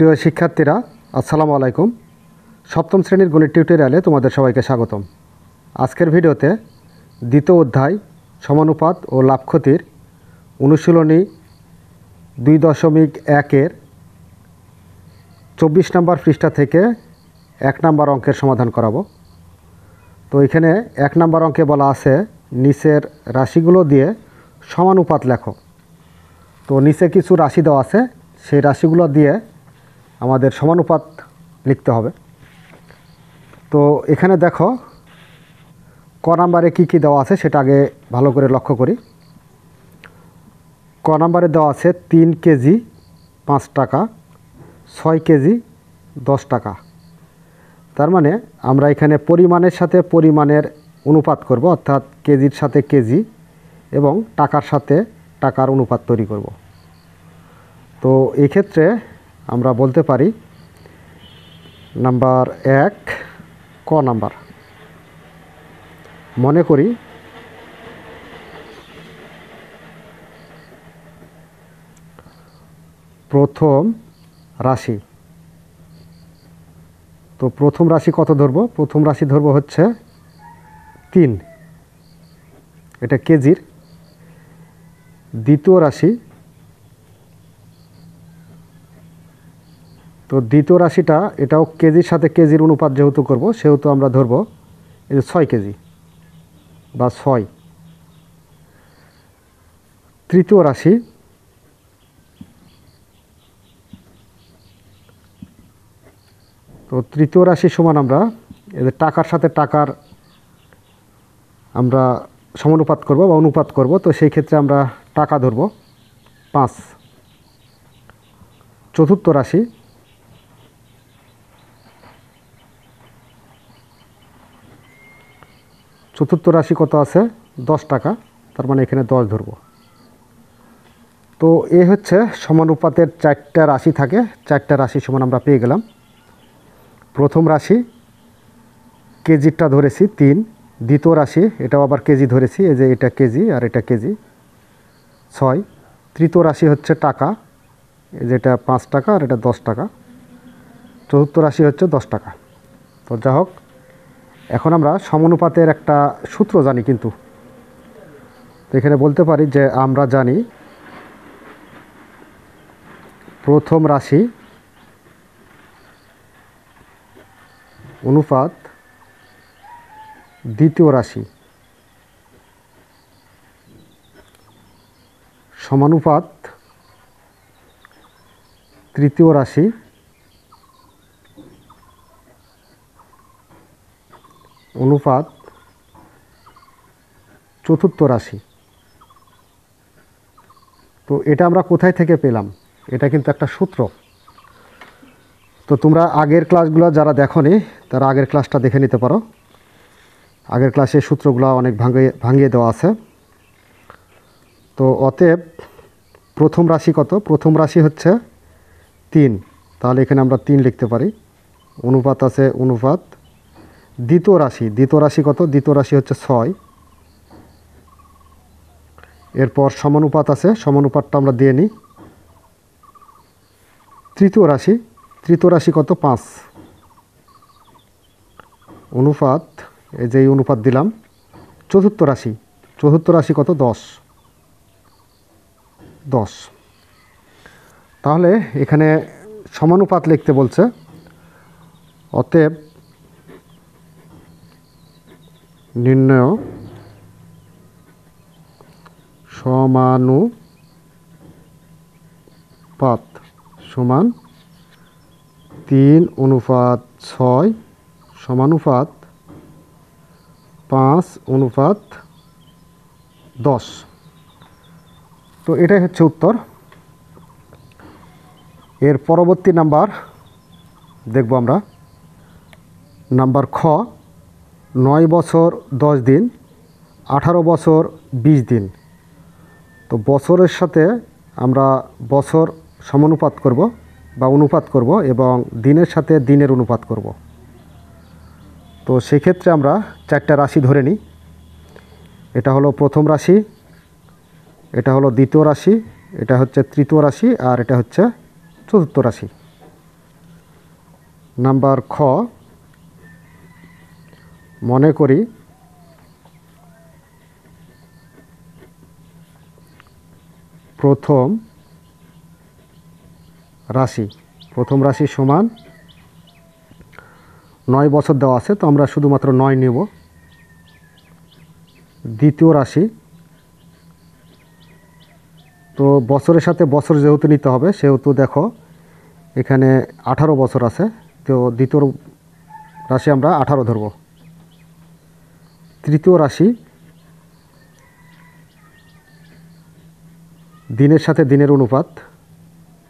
প্রিয় শিক্ষার্থীরা, আসসালামু আলাইকুম। সপ্তম শ্রেণীর গণিত টিউটোরিয়ালে তোমাদের সবাইকে স্বাগতম। আজকের ভিডিওতে দ্বিতীয় অধ্যায় সমানুপাত ও লাভ ক্ষতির অনুশীলনী 2.1-এর 24 নম্বর পৃষ্ঠা থেকে 1 নম্বর অঙ্কের সমাধান করাবো। তো এখানে 1 নম্বর অঙ্কে বলা আছে নিচের রাশিগুলো দিয়ে সমানুপাত লেখো। তো নিচে কিছু রাশি দেওয়া আছে, সেই রাশিগুলো দিয়ে আমাদের সমানুপাত লিখতে হবে। তো এখানে দেখো ক নাম্বারে কী কী দেওয়া আছে সেটা আগে ভালো করে লক্ষ্য করি। ক নাম্বারে দেওয়া আছে 3 কেজি 5 টাকা, 6 কেজি 10 টাকা। তার মানে আমরা এখানে পরিমাণের সাথে পরিমাণের অনুপাত করব, অর্থাৎ কেজির সাথে কেজি এবং টাকার সাথে টাকার অনুপাত তৈরি করব। তো এক্ষেত্রে আমরা বলতে পারি নাম্বার 1 ক নাম্বার। মনে করি প্রথম রাশি। তো প্রথম রাশি কত ধরব? প্রথম রাশি ধরব হচ্ছে 3, এটা কেজির। দ্বিতীয় রাশি, তো দ্বিতীয় রাশিটা এটাও কেজির সাথে কেজির অনুপাত যেহেতু করব, সেহেতু আমরা ধরব এই যে 6 কেজি বা 6। তৃতীয় রাশি, তো তৃতীয় রাশি সমান আমরা এদের টাকার সাথে টাকার আমরা সমানুপাত করব বা অনুপাত করব। তো সেই ক্ষেত্রে আমরা টাকা ধরব 5। চতুর্থ রাশি, চতুর্থ রাশি কত আছে? 10 টাকা, তার মানে এখানে 10 ধরব। তো এ হচ্ছে সমানুপাতের 4টা রাশি থাকে, 4টা রাশি সমান আমরা পেয়ে গেলাম। প্রথম রাশি কেজিরটা ধরেছি 3, দ্বিতীয় রাশি এটাও আবার কেজি ধরেছি, এই যে এটা কেজি আর এটা কেজি 6। তৃতীয় রাশি হচ্ছে টাকা, এই যে এটা 5 টাকা আর এটা 10 টাকা। চতুর্থ রাশি হচ্ছে 10 টাকা। তো যা হোক, এখন আমরা সমানুপাতের একটা সূত্র জানি, কিন্তু তো এখানে বলতে পারি যে আমরা জানি প্রথম রাশি অনুপাত দ্বিতীয় রাশি সমানুপাত তৃতীয় রাশি অনুপাত চতুর্থ রাশি। তো এটা আমরা কোথায় থেকে পেলাম? এটা কিন্তু একটা সূত্র। তো তোমরা আগের ক্লাসগুলো যারা দেখোনি তারা আগের ক্লাসটা দেখে নিতে পারো। আগের ক্লাসে সূত্রগুলো অনেক ভাঙিয়ে দেওয়া আছে। তো অতএব প্রথম রাশি কত? প্রথম রাশি হচ্ছে 3, তাহলে এখানে আমরা 3 লিখতে পারি। অনুপাত আছে অনুপাত। দ্বিতীয় রাশি, দ্বিতীয় রাশি কত? দ্বিতীয় রাশি হচ্ছে 6। এরপর সমানুপাত আছে, সমানুপাতটা আমরা দিয়ে নিই। তৃতীয় রাশি, তৃতীয় রাশি কত? 5। অনুপাত, এই যে অনুপাত দিলাম। চতুর্থ রাশি, চতুর্থ রাশি কত? 10। তাহলে এখানে সমানুপাত লিখতে বলছে। অতএব নির্ণয় সমানুপাত সমান 3/6 সমানুপাত 5/10। তো এটাই হচ্ছে উত্তর। এর পরবর্তী নাম্বার দেখব আমরা। নাম্বার খ, 9 বছর 10 দিন, 18 বছর 20 দিন। তো বছরের সাথে আমরা বছর সমানুপাত করব বা অনুপাত করব এবং দিনের সাথে দিনের অনুপাত করব। তো সেক্ষেত্রে আমরা 4টা রাশি ধরে নিই। এটা হলো প্রথম রাশি, এটা হলো দ্বিতীয় রাশি, এটা হচ্ছে তৃতীয় রাশি আর এটা হচ্ছে চতুর্থ রাশি। নাম্বার খ, মনে করি প্রথম রাশি সমান 9 বছর দেওয়া আছে, তো আমরা শুধুমাত্র 9 নেব। দ্বিতীয় রাশি, তো বছরের সাথে বছর যেহেতু নিতে হবে, সেহেতু দেখো এখানে 18 বছর আছে, তো দ্বিতীয় রাশি আমরা 18 ধরব। তৃতীয় রাশি, দিনের সাথে দিনের অনুপাত,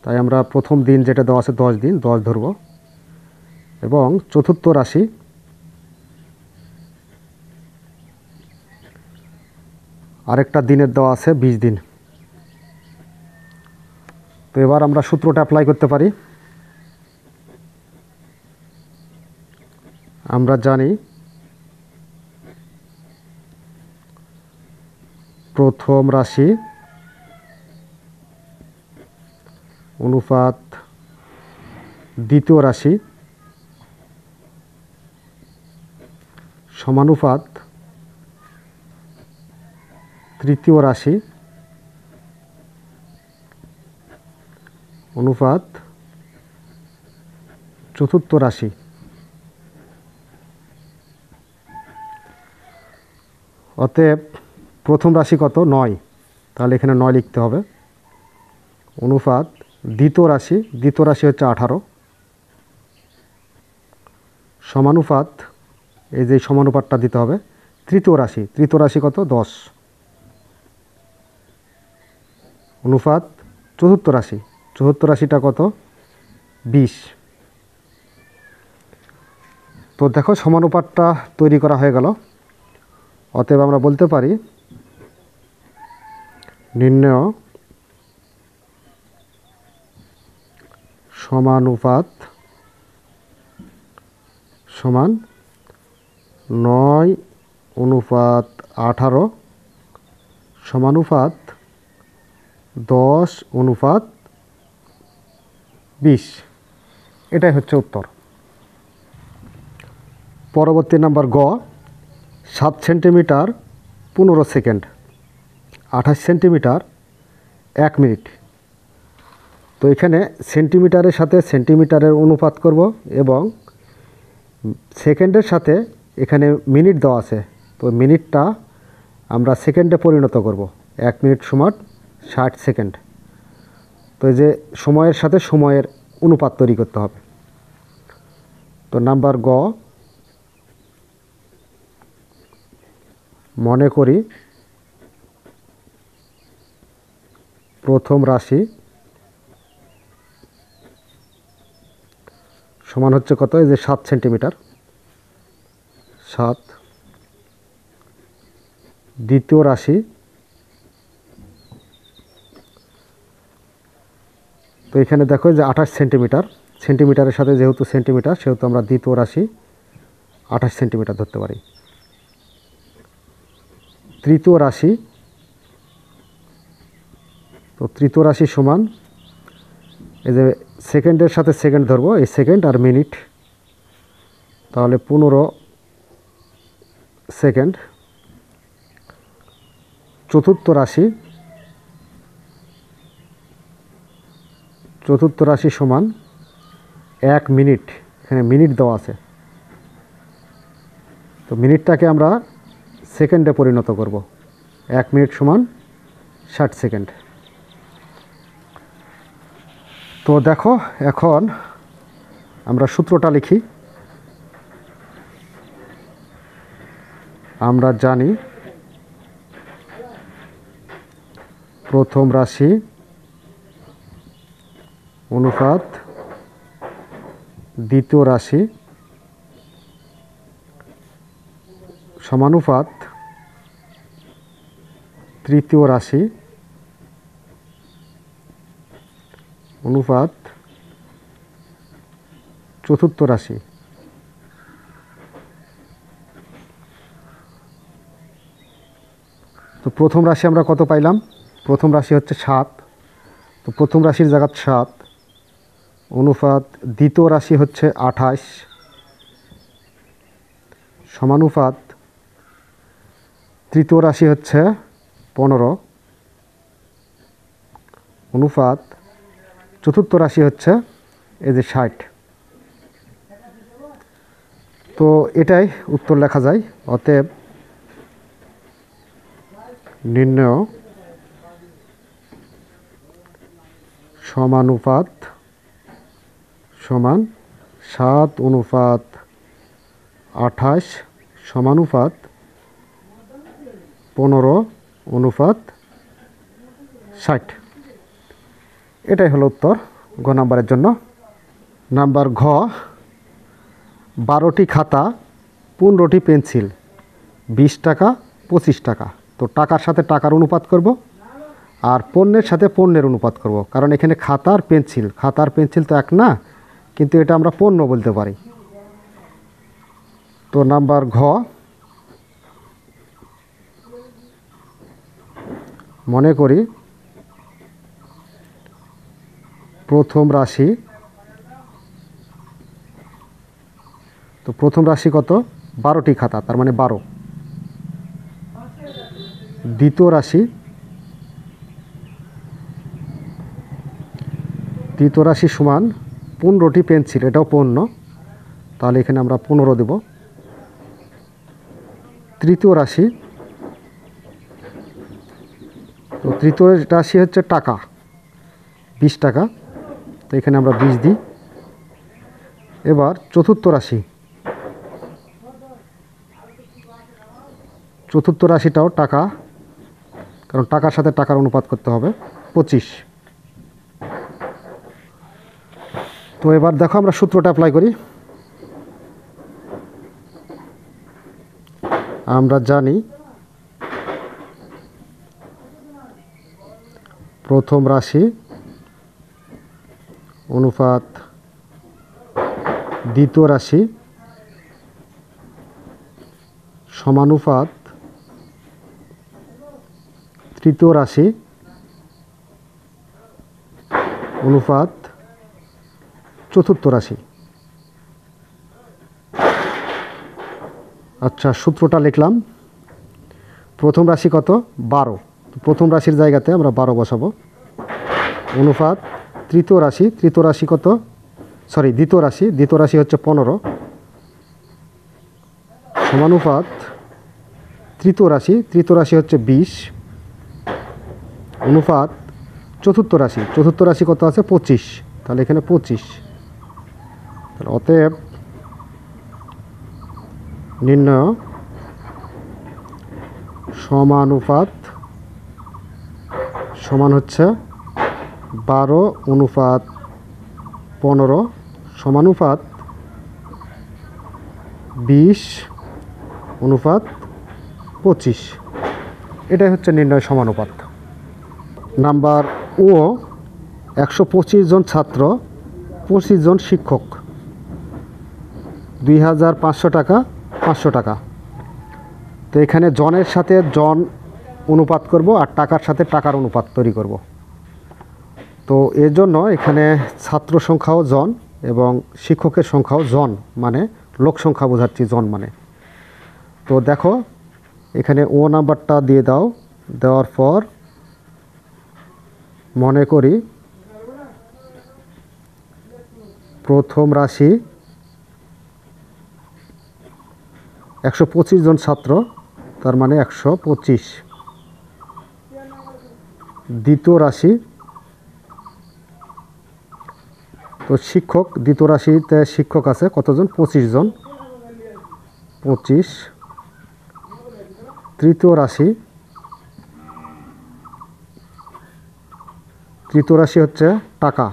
তাই আমরা প্রথম দিন যেটা দেওয়া আছে 10 দিন, 10 ধরব। এবং চতুর্থ রাশি, আরেকটা দিনের দেওয়া আছে 20 দিন। তো এবার আমরা সূত্রটা অ্যাপ্লাই করতে পারি। আমরা জানি প্রথম রাশি অনুপাত দ্বিতীয় রাশি সমানুপাত তৃতীয় রাশি অনুপাত চতুর্থ রাশি। অতএব প্রথম রাশি কত? 9, তাহলে এখানে 9 লিখতে হবে। অনুপাত দ্বিতীয় রাশি হচ্ছে 18, সমানুপাত, এই যে সমানুপাতটা দিতে হবে, তৃতীয় রাশি কত? 10, অনুপাত চতুর্থ রাশিটা কত? 20। তো দেখো সমানুপাতটা তৈরি করা হয়ে গেল। অতএব আমরা বলতে পারি নির্ণয় সমানুপাত সমান 9:18 সমানুপাত 10:20। এটাই হচ্ছে উত্তর। পরবর্তী নাম্বার গ, 7 সেন্টিমিটার 15 সেকেন্ড, 28 সেন্টিমিটার 1 মিনিট। তো এখানে সেন্টিমিটারের সাথে সেন্টিমিটারের অনুপাত করব এবং সেকেন্ডের সাথে এখানে মিনিট দেওয়া আছে, তো মিনিটটা আমরা সেকেন্ডে পরিণত করব। 1 মিনিট সমান 60 সেকেন্ড। তো এই যে সময়ের সাথে সময়ের অনুপাত তৈরি করতে হবে। তো নাম্বার গ, মনে করি প্রথম রাশি সমান হচ্ছে কত? এই যে 7 সেন্টিমিটার, 7। দ্বিতীয় রাশি, তো এখানে দেখো যে 28 সেন্টিমিটার, সেন্টিমিটারের সাথে যেহেতু সেন্টিমিটার, সেহেতু আমরা দ্বিতীয় রাশি 28 সেন্টিমিটার ধরতে পারি। তৃতীয় রাশি, তো তৃতীয় রাশি সমান, এই যে সেকেন্ডের সাথে সেকেন্ড ধরবো, এই সেকেন্ড আর মিনিট, তাহলে 15 সেকেন্ড। চতুর্থ রাশি সমান 1 মিনিট, এখানে মিনিট দেওয়া আছে, তো মিনিটটাকে আমরা সেকেন্ডে পরিণত করব। 1 মিনিট সমান 60 সেকেন্ড। তো দেখো এখন আমরা সূত্রটা লিখি। আমরা জানি প্রথম রাশি অনুপাত দ্বিতীয় রাশি সমানুপাত তৃতীয় রাশি অনুপাত চতুর্থ রাশি। তো প্রথম রাশি আমরা কত পাইলাম? প্রথম রাশি হচ্ছে 7, তো প্রথম রাশির জায়গা 7, অনুপাত দ্বিতীয় রাশি হচ্ছে 28 সমানুপাত তৃতীয় রাশি হচ্ছে 15 অনুপাত চতুর্থ রাশি হচ্ছে এই যে 60। তো এটাই উত্তর লেখা যায়। অতএব নির্ণয় সমানুপাত সমান 7:28 সমানুপাত 15:60। এটাই হলো উত্তর গ নাম্বারের জন্য। নাম্বার ঘ, 12টি খাতা 15টি পেন্সিল 20 টাকা 25 টাকা। তো টাকার সাথে টাকার অনুপাত করব আর পণ্যের সাথে পণ্যের অনুপাত করব, কারণ এখানে খাতা আর পেন্সিল তো এক না, কিন্তু এটা আমরা পণ্য বলতে পারি। তো নাম্বার ঘ, মনে করি প্রথম রাশি, তো প্রথম রাশি কত? 12টি খাতা, তার মানে 12। দ্বিতীয় রাশি সমান 15টি পেন্সিল, এটাও পণ্য, তাহলে এখানে আমরা 15 দেব। তৃতীয় রাশি, তো তৃতীয় রাশি হচ্ছে টাকা, 20 টাকা, তো এখানে আমরা 20 দিই। এবার চতুর্থ রাশিটাও টাকা, কারণ টাকার সাথে টাকার অনুপাত করতে হবে, 25। তো এবার দেখো আমরা সূত্রটা অ্যাপ্লাই করি। আমরা জানি প্রথম রাশি অনুপাত দ্বিতীয় রাশি সমানুপাত তৃতীয় রাশি অনুপাত চতুর্থ রাশি। আচ্ছা, সূত্রটা লিখলাম। প্রথম রাশি কত? 12। প্রথম রাশির জায়গাতে আমরা 12 বসাবো। অনুপাত দ্বিতীয় রাশি কত? দ্বিতীয় রাশি হচ্ছে 15 সমানুপাত তৃতীয় রাশি হচ্ছে 20 অনুপাত চতুর্থ রাশি কত আছে? 25, তাহলে এখানে 25। তাহলে অতএব নির্ণয় সমানুপাত সমান হচ্ছে 12:15 সমানুপাত 20:25। এটাই হচ্ছে নির্ণয় সমানুপাত। নাম্বার ও, 125 জন ছাত্র 25 জন শিক্ষক, 2500 টাকা 500 টাকা। তো এখানে জনের সাথে জন অনুপাত করব আর টাকার সাথে টাকার অনুপাত তৈরি করব। তো এর জন্য এখানে ছাত্র সংখ্যাও জন এবং শিক্ষকের সংখ্যাও জন, মানে লোক সংখ্যা বোঝাচ্ছি জন মানে। তো দেখো এখানে ও নাম্বারটা দিয়ে দাও। দেওয়ার পর মনে করি প্রথম রাশি 125 জন ছাত্র, তার মানে 125। দ্বিতীয় রাশি, তো শিক্ষক, দ্বিতীয় রাশিতে শিক্ষক আছে কতজন? 25 জন, 25। তৃতীয় রাশি হচ্ছে টাকা,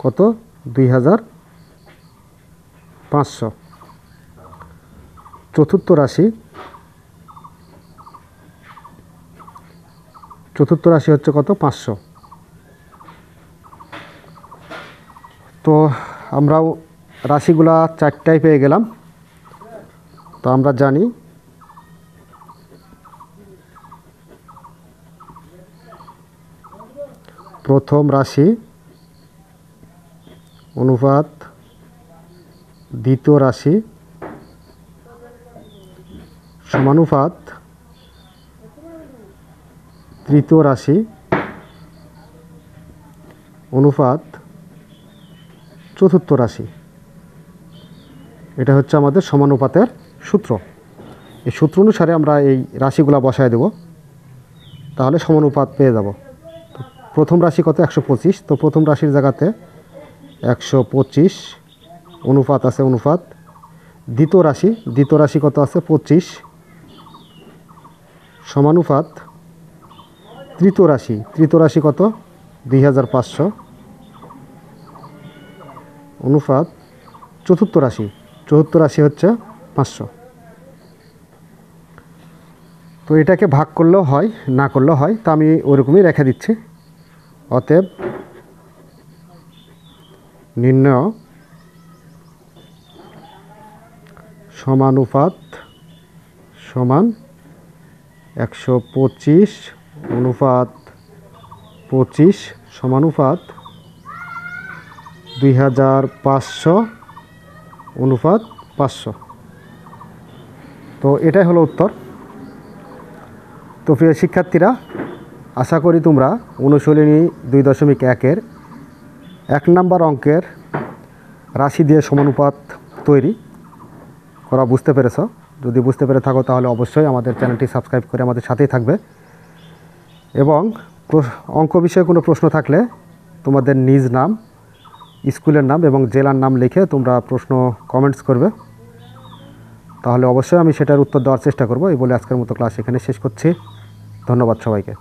কত? 2500। চতুর্থ রাশি হচ্ছে কত? 500। তো আমরাও রাশিগুলা 4টায় পেয়ে গেলাম। তো আমরা জানি প্রথম রাশি অনুপাত দ্বিতীয় রাশি সমানুপাত তৃতীয় রাশি অনুপাত চতুর্থ রাশি। এটা হচ্ছে আমাদের সমানুপাতের সূত্র। এই সূত্র অনুসারে আমরা এই রাশিগুলো বসায় দেব, তাহলে সমানুপাত পেয়ে যাব। তো প্রথম রাশি কত? 125। তো প্রথম রাশির জায়গাতে 125 অনুপাত আছে অনুপাত দ্বিতীয় রাশি কত আছে? 25 সমানুপাত তৃতীয় রাশি কত? 2500 অনুপাত চতুর্থ রাশি হচ্ছে 500। তো এটাকে ভাগ করলেও হয়, না করলেও হয়, তা আমি ওরকমই রেখে দিচ্ছি। অতএব নির্ণয় সমানুপাত সমান 125 অনুপাত 25 সমানুপাত 2500 অনুপাত 500। তো এটাই হলো উত্তর। তো প্রিয় শিক্ষার্থীরা, আশা করি তোমরা অনুশীলনী 2.1-এর 1 নম্বর অঙ্কের রাশি দিয়ে সমানুপাত তৈরি করা বুঝতে পেরেছ। যদি বুঝতে পেরে থাকো তাহলে অবশ্যই আমাদের চ্যানেলটি সাবস্ক্রাইব করে আমাদের সাথেই থাকবে। এবং অঙ্ক বিষয়ে কোনো প্রশ্ন থাকলে তোমাদের নিজ নাম, স্কুলের নাম এবং জেলার নাম লিখে তোমরা প্রশ্ন কমেন্টস করবে, তাহলে অবশ্যই আমি সেটার উত্তর দেওয়ার চেষ্টা করব। এই বলে আজকের মতো ক্লাস এখানে শেষ করছি। ধন্যবাদ সবাইকে।